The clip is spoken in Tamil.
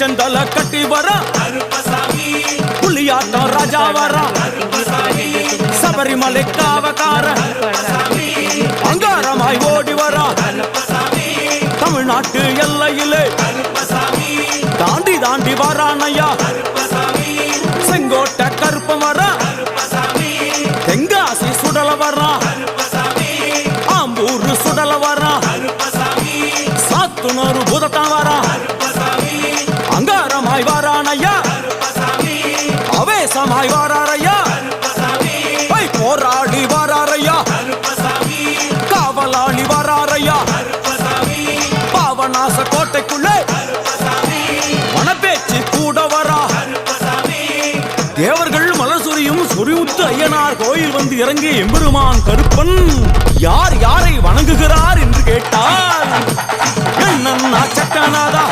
செந்தல கட்டி வர புலியாட்டம் ராஜா வர சபரிமலை காவக்கார அங்காரமாய் ஓடி வர தமிழ்நாட்டு எல்லையிலே தாண்டி தாண்டி வரானையா செங்கோட்டை கருப்ப வர தெங்காசி சுடல வர ஆம்பூர் சுடல வர சாத்துனூறு புதத்தான் வர அங்காரமாய் வரானையா அவேசமாய் வராரையா போராடி வராரையா காவலாளி வராரையா பாவநாச கோட்டைக்குள்ளே மனப்பேச்சு கூட வரா தேவர்கள் மலசுரியும் சொரிமுத்து ஐயனார் கோயில் வந்து இறங்கிய எம்பெருமான் கருப்பன் யார் யாரை வணங்குகிறார் என்று கேட்டால் என்னன்னா சக்கநாதா